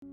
Je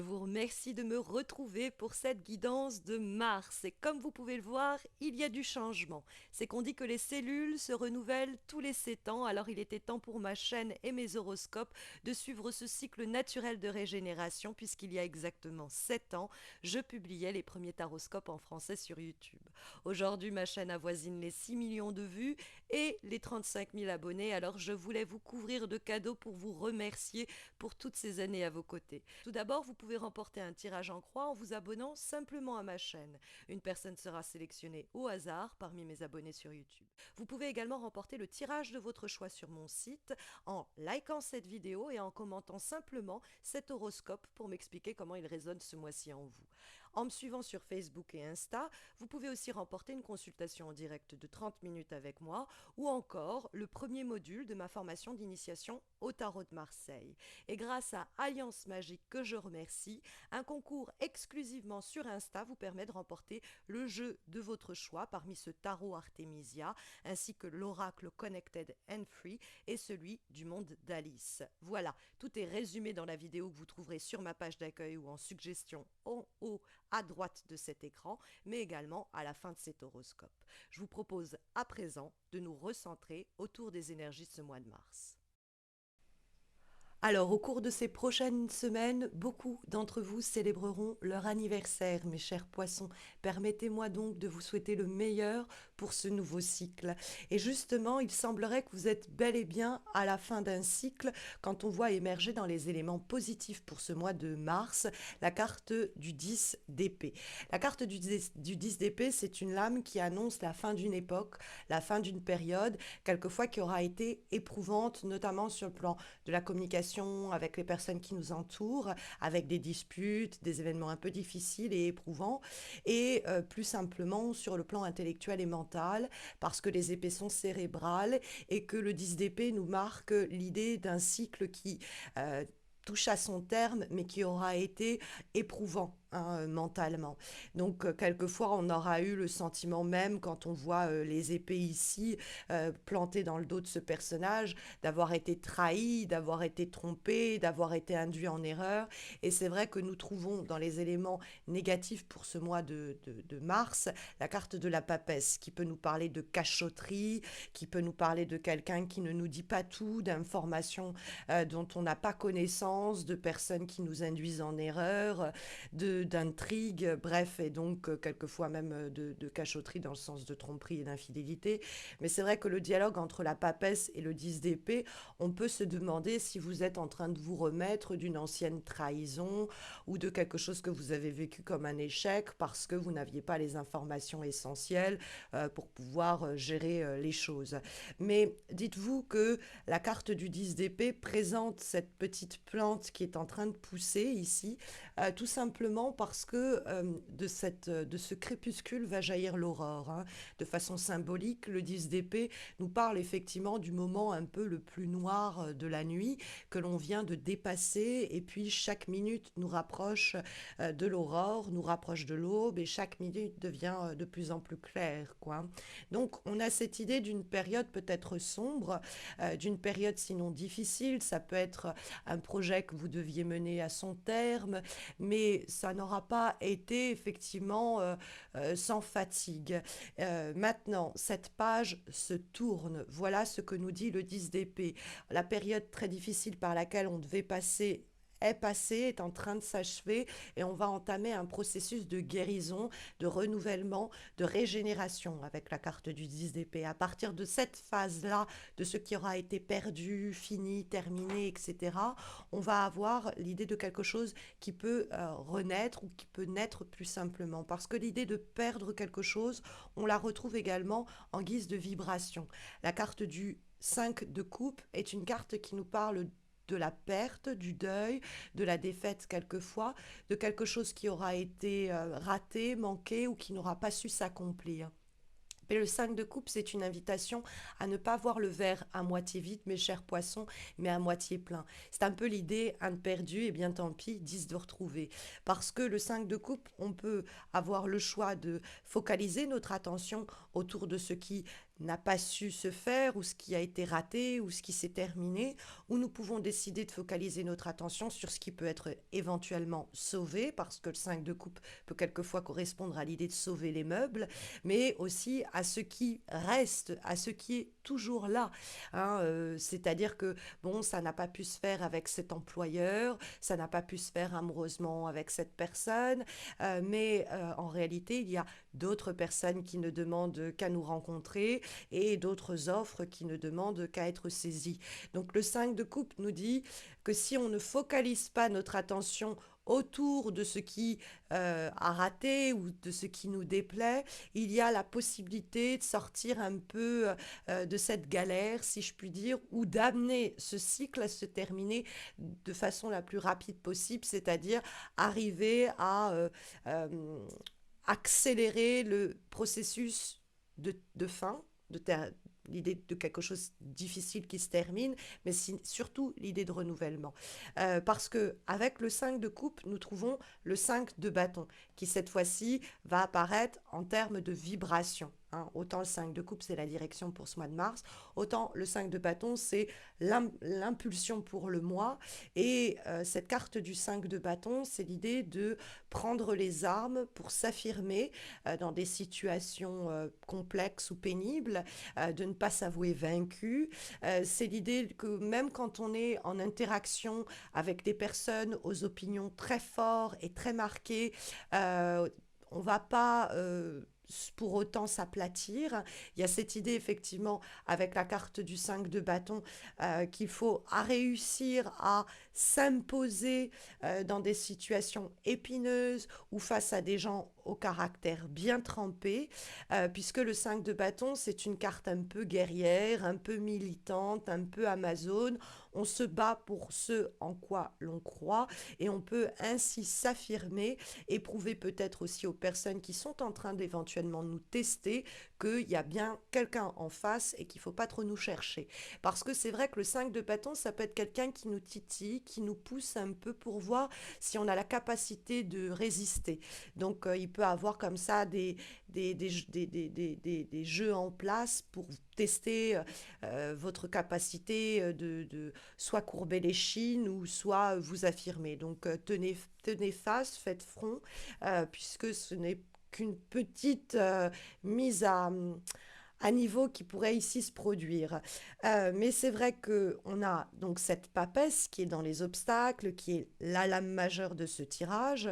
vous remercie de me retrouver pour cette guidance de Mars. Et comme vous pouvez le voir, il y a du changement. C'est qu'on dit que les cellules se renouvellent tous les 7 ans, alors il était temps pour ma chaîne et mes horoscopes de suivre ce cycle naturel de régénération, puisqu'il y a exactement 7 ans, je publiais les premiers taroscopes en français sur YouTube. Aujourd'hui, ma chaîne avoisine les 6 millions de vues et les 35 000 abonnés, alors je voulais vous couvrir de cadeaux pour vous remercier pour toutes ces années à vos côtés. Tout d'abord, vous pouvez remporter un tirage en croix en vous abonnant simplement à ma chaîne. Une personne sera sélectionnée au hasard parmi mes abonnés sur YouTube. Vous pouvez également remporter le tirage de votre choix sur mon site en likant cette vidéo et en commentant simplement cet horoscope pour m'expliquer comment il résonne ce mois-ci en vous. En me suivant sur Facebook et Insta, vous pouvez aussi remporter une consultation en direct de 30 minutes avec moi ou encore le premier module de ma formation d'initiation au tarot de Marseille. Et grâce à Alliance Magique, que je remercie, un concours exclusivement sur Insta vous permet de remporter le jeu de votre choix parmi ce tarot Artemisia, ainsi que l'oracle Connected and Free et celui du monde d'Alice. Voilà, tout est résumé dans la vidéo que vous trouverez sur ma page d'accueil ou en suggestion en haut à droite de cet écran, mais également à la fin de cet horoscope. Je vous propose à présent de nous recentrer autour des énergies de ce mois de mars. Alors, au cours de ces prochaines semaines, beaucoup d'entre vous célébreront leur anniversaire, mes chers poissons. Permettez-moi donc de vous souhaiter le meilleur pour ce nouveau cycle. Et justement, il semblerait que vous êtes bel et bien à la fin d'un cycle quand on voit émerger dans les éléments positifs pour ce mois de mars la carte du 10 d'épée. La carte du 10 d'épée, c'est une lame qui annonce la fin d'une époque, la fin d'une période, quelquefois qui aura été éprouvante, notamment sur le plan de la communication avec les personnes qui nous entourent, avec des disputes, des événements un peu difficiles et éprouvants, et plus simplement sur le plan intellectuel et mental, parce que les épées sont cérébrales et que le 10 d'épée nous marque l'idée d'un cycle qui touche à son terme, mais qui aura été éprouvant, hein, mentalement. Donc, quelquefois, on aura eu le sentiment même, quand on voit les épées ici, plantées dans le dos de ce personnage, d'avoir été trahi, d'avoir été trompé, d'avoir été induit en erreur. Et c'est vrai que nous trouvons dans les éléments négatifs pour ce mois de mars, la carte de la papesse, qui peut nous parler de cachotterie, qui peut nous parler de quelqu'un qui ne nous dit pas tout, d'informations dont on n'a pas connaissance, de personnes qui nous induisent en erreur, d'intrigues, bref, et donc quelquefois même de cachotterie dans le sens de tromperie et d'infidélité. Mais c'est vrai que le dialogue entre la papesse et le 10 d'épée, on peut se demander si vous êtes en train de vous remettre d'une ancienne trahison ou de quelque chose que vous avez vécu comme un échec parce que vous n'aviez pas les informations essentielles pour pouvoir gérer les choses. Mais dites-vous que la carte du 10 d'épée présente cette petite plante qui est en train de pousser ici, tout simplement parce que de ce crépuscule va jaillir l'aurore, hein. De façon symbolique, le 10 d'épée nous parle effectivement du moment un peu le plus noir de la nuit que l'on vient de dépasser, et puis chaque minute nous rapproche de l'aurore, nous rapproche de l'aube, et chaque minute devient de plus en plus claire, quoi. Donc on a cette idée d'une période peut-être sombre, d'une période sinon difficile. Ça peut être un projet que vous deviez mener à son terme, mais ça n'aura pas été effectivement sans fatigue. Maintenant, cette page se tourne. Voilà ce que nous dit le 10 d'épée. La période très difficile par laquelle on devait passer est passé, est en train de s'achever, et on va entamer un processus de guérison, de renouvellement, de régénération avec la carte du 10 d'épée. À partir de cette phase-là, de ce qui aura été perdu, fini, terminé, etc., on va avoir l'idée de quelque chose qui peut renaître ou qui peut naître plus simplement. Parce que l'idée de perdre quelque chose, on la retrouve également en guise de vibration. La carte du 5 de coupe est une carte qui nous parle de la perte, du deuil, de la défaite quelquefois, de quelque chose qui aura été raté, manqué ou qui n'aura pas su s'accomplir. Mais le 5 de coupe, c'est une invitation à ne pas voir le verre à moitié vide, mes chers poissons, mais à moitié plein. C'est un peu l'idée, un de perdu, et bien tant pis, 10 de retrouver. Parce que le 5 de coupe, on peut avoir le choix de focaliser notre attention autour de ce qui n'a pas su se faire, ou ce qui a été raté, ou ce qui s'est terminé, ou nous pouvons décider de focaliser notre attention sur ce qui peut être éventuellement sauvé, parce que le 5 de coupe peut quelquefois correspondre à l'idée de sauver les meubles, mais aussi à ce qui reste, à ce qui est toujours là. Hein, c'est-à-dire que, bon, ça n'a pas pu se faire avec cet employeur, ça n'a pas pu se faire amoureusement avec cette personne, mais en réalité, il y a d'autres personnes qui ne demandent qu'à nous rencontrer et d'autres offres qui ne demandent qu'à être saisies. Donc le 5 de coupe nous dit que si on ne focalise pas notre attention autour de ce qui a raté ou de ce qui nous déplaît, il y a la possibilité de sortir un peu de cette galère, si je puis dire, ou d'amener ce cycle à se terminer de façon la plus rapide possible, c'est-à-dire arriver à accélérer le processus de fin, de l'idée de quelque chose de difficile qui se termine, mais surtout l'idée de renouvellement. Parce que avec le 5 de coupe, nous trouvons le 5 de bâton, qui cette fois-ci va apparaître en termes de vibration. Hein. Autant le 5 de coupe, c'est la direction pour ce mois de mars, autant le 5 de bâton, c'est l'impulsion pour le mois. Et cette carte du 5 de bâton, c'est l'idée de prendre les armes pour s'affirmer dans des situations complexes ou pénibles, de ne pas s'avouer vaincu. C'est l'idée que même quand on est en interaction avec des personnes aux opinions très fortes et très marquées, on ne va pas pour autant s'aplatir. Il y a cette idée effectivement avec la carte du 5 de bâton qu'il faut réussir à s'imposer dans des situations épineuses ou face à des gens au caractère bien trempé, puisque le 5 de bâton, c'est une carte un peu guerrière, un peu militante, un peu amazone. On se bat pour ce en quoi l'on croit et on peut ainsi s'affirmer et prouver peut-être aussi aux personnes qui sont en train d'éventuellement nous tester qu'il y a bien quelqu'un en face et qu'il ne faut pas trop nous chercher. Parce que c'est vrai que le 5 de bâton, ça peut être quelqu'un qui nous titille, qui nous pousse un peu pour voir si on a la capacité de résister. Donc il peut avoir comme ça des jeux en place pour tester votre capacité de soit courber les chines ou soit vous affirmer. Donc tenez face, faites front, puisque ce n'est qu'une petite mise à niveau qui pourrait ici se produire. Mais c'est vrai qu'on a donc cette papesse qui est dans les obstacles, qui est la lame majeure de ce tirage,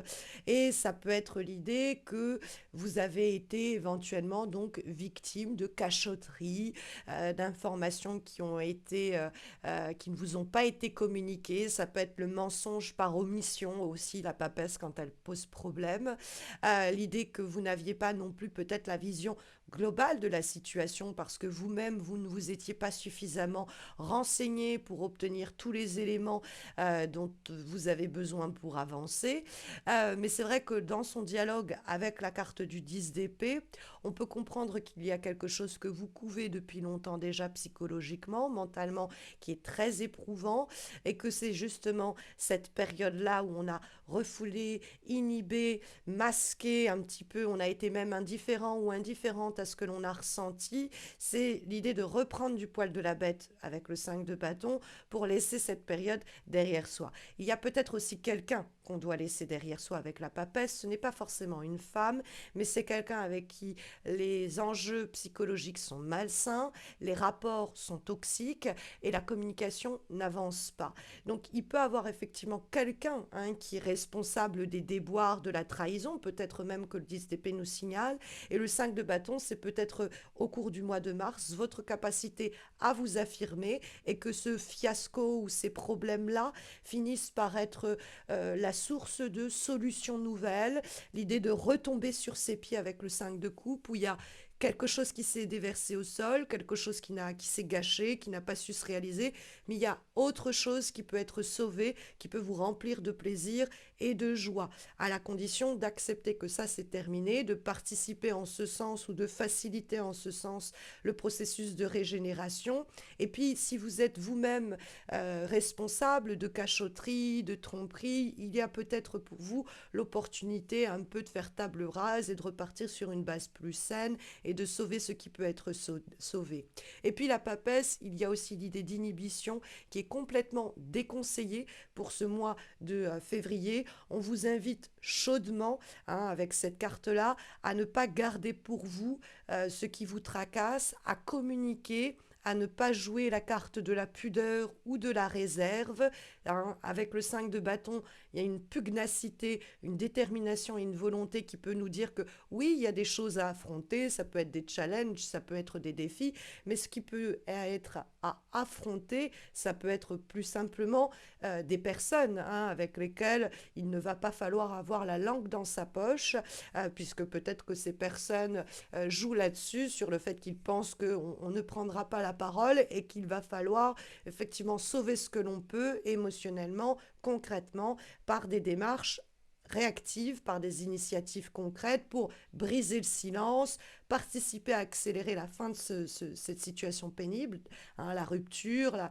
et ça peut être l'idée que vous avez été éventuellement donc victime de cachotteries, d'informations qui ont été, qui ne vous ont pas été communiquées. Ça peut être le mensonge par omission aussi, la papesse quand elle pose problème. L'idée que vous n'aviez pas non plus peut-être la vision globale de la situation parce que vous-même, vous ne vous étiez pas suffisamment renseigné pour obtenir tous les éléments dont vous avez besoin pour avancer. Mais c'est vrai que dans son dialogue avec la carte du 10 d'épée, on peut comprendre qu'il y a quelque chose que vous couvez depuis longtemps déjà psychologiquement, mentalement, qui est très éprouvant et que c'est justement cette période-là où on a refoulé, inhibé, masqué un petit peu, on a été même indifférent ou indifférente à ce que l'on a ressenti, c'est l'idée de reprendre du poil de la bête avec le 5 de bâton pour laisser cette période derrière soi. Il y a peut-être aussi quelqu'un qu'on doit laisser derrière soi avec la papesse. Ce n'est pas forcément une femme, mais c'est quelqu'un avec qui les enjeux psychologiques sont malsains, les rapports sont toxiques et la communication n'avance pas. Donc il peut avoir effectivement quelqu'un qui est responsable des déboires, de la trahison, peut-être même que le 10 d'épée nous signale, et le 5 de bâton, c'est peut-être au cours du mois de mars, votre capacité à vous affirmer et que ce fiasco ou ces problèmes-là finissent par être la source de solutions nouvelles, l'idée de retomber sur ses pieds avec le 5 de coupe, où il y a quelque chose qui s'est déversé au sol, quelque chose qui s'est gâché, qui n'a pas su se réaliser, mais il y a autre chose qui peut être sauvé, qui peut vous remplir de plaisir et de joie, à la condition d'accepter que ça c'est terminé, de participer en ce sens ou de faciliter en ce sens le processus de régénération. Et puis si vous êtes vous-même responsable de cachotterie, de tromperie, il y a peut-être pour vous l'opportunité un peu de faire table rase et de repartir sur une base plus saine et de sauver ce qui peut être sauvé. Et puis la papesse, il y a aussi l'idée d'inhibition qui est complètement déconseillée pour ce mois de février. On vous invite chaudement, hein, avec cette carte-là, à ne pas garder pour vous ce qui vous tracasse, à communiquer, à ne pas jouer la carte de la pudeur ou de la réserve. Hein. Avec le 5 de bâton, il y a une pugnacité, une détermination et une volonté qui peut nous dire que oui, il y a des choses à affronter, ça peut être des challenges, ça peut être des défis, mais ce qui peut être à affronter, ça peut être plus simplement des personnes, hein, avec lesquelles il ne va pas falloir avoir la langue dans sa poche, puisque peut-être que ces personnes jouent là-dessus, sur le fait qu'ils pensent qu'on ne prendra pas la parole et qu'il va falloir effectivement sauver ce que l'on peut émotionnellement, concrètement, par des démarches réactives, par des initiatives concrètes pour briser le silence, participer à accélérer la fin de cette situation pénible, hein, la rupture,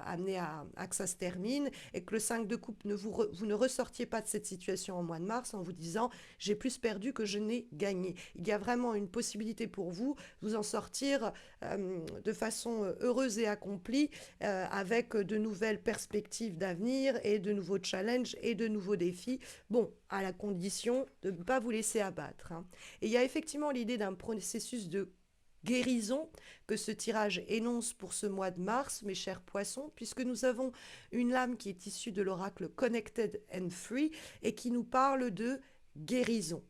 amener à que ça se termine, et que le 5 de coupe, vous ne ressortiez pas de cette situation au mois de mars en vous disant « j'ai plus perdu que je n'ai gagné ». Il y a vraiment une possibilité pour vous de vous en sortir de façon heureuse et accomplie, avec de nouvelles perspectives d'avenir et de nouveaux challenges et de nouveaux défis, bon, à la condition de ne pas vous laisser abattre. Hein. Et il y a effectivement l'idée d'un processus de guérison que ce tirage énonce pour ce mois de mars, mes chers poissons, puisque nous avons une lame qui est issue de l'oracle Connected and Free et qui nous parle de guérison.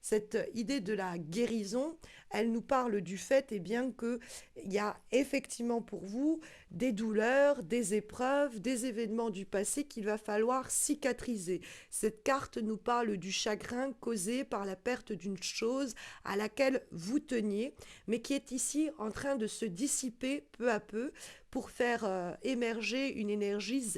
Cette idée de la guérison, elle nous parle du fait bien qu'il y a effectivement pour vous des douleurs, des épreuves, des événements du passé qu'il va falloir cicatriser. Cette carte nous parle du chagrin causé par la perte d'une chose à laquelle vous teniez, mais qui est ici en train de se dissiper peu à peu pour faire émerger une énergie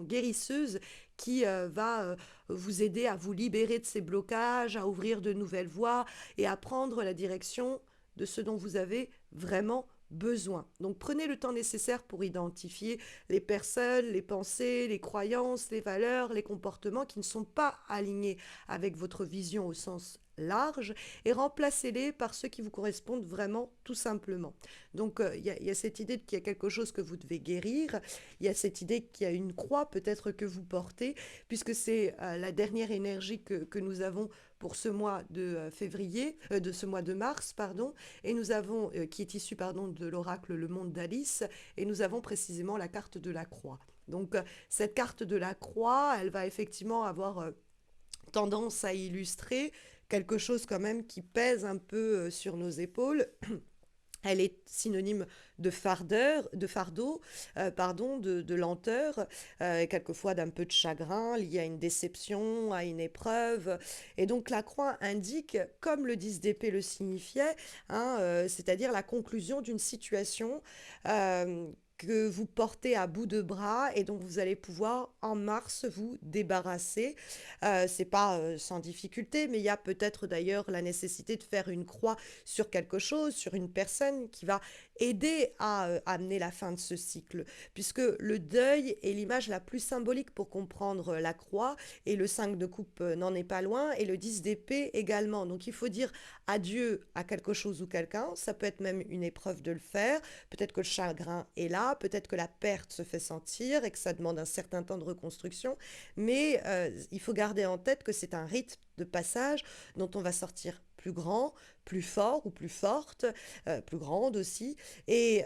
guérisseuse qui va vous aider à vous libérer de ces blocages, à ouvrir de nouvelles voies et à prendre la direction de ce dont vous avez vraiment besoin. Donc prenez le temps nécessaire pour identifier les personnes, les pensées, les croyances, les valeurs, les comportements qui ne sont pas alignés avec votre vision au sens large et remplacez-les par ceux qui vous correspondent vraiment tout simplement. Donc il y a cette idée qu'il y a quelque chose que vous devez guérir, il y a cette idée qu'il y a une croix peut-être que vous portez, puisque c'est la dernière énergie que nous avons pour ce mois de février, de ce mois de mars, pardon, et nous avons, qui est issu, pardon, de l'oracle Le Monde d'Alice, et nous avons précisément la carte de la croix. Donc cette carte de la croix, elle va effectivement avoir tendance à illustrer quelque chose quand même qui pèse un peu sur nos épaules. Elle est synonyme de fardeau, de lenteur, et quelquefois d'un peu de chagrin lié à une déception, à une épreuve. Et donc la croix indique, comme le 10 d'épée le signifiait, hein, c'est-à-dire la conclusion d'une situation que vous portez à bout de bras et dont vous allez pouvoir en mars vous débarrasser. C'est pas sans difficulté, mais il y a peut-être d'ailleurs la nécessité de faire une croix sur quelque chose, sur une personne qui va aider à amener la fin de ce cycle, puisque le deuil est l'image la plus symbolique pour comprendre la croix, et le 5 de coupe n'en est pas loin, et le 10 d'épée également. Donc il faut dire adieu à quelque chose ou quelqu'un, ça peut être même une épreuve de le faire, peut-être que le chagrin est là, peut-être que la perte se fait sentir et que ça demande un certain temps de reconstruction, mais il faut garder en tête que c'est un rite de passage dont on va sortir plus grand, plus fort ou plus forte, plus grande aussi, et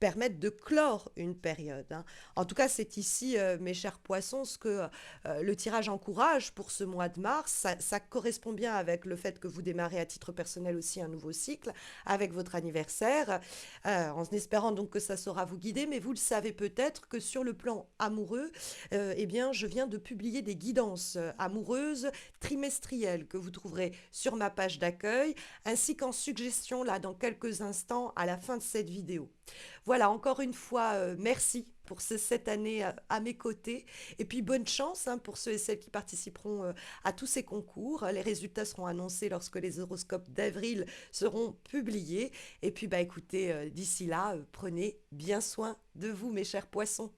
permettre de clore une période, hein. En tout cas, c'est ici, mes chers poissons, ce que le tirage encourage pour ce mois de mars. Ça correspond bien avec le fait que vous démarrez à titre personnel aussi un nouveau cycle avec votre anniversaire, en espérant donc que ça saura vous guider. Mais vous le savez peut-être que sur le plan amoureux, eh bien, je viens de publier des guidances amoureuses trimestrielles que vous trouverez sur ma page d'accueil, ainsi qu'en suggestion là dans quelques instants à la fin de cette vidéo. Voilà, encore une fois, merci pour cette année à mes côtés. Et puis bonne chance, hein, pour ceux et celles qui participeront à tous ces concours. Les résultats seront annoncés lorsque les horoscopes d'avril seront publiés. Et puis bah écoutez, d'ici là, prenez bien soin de vous, mes chers poissons.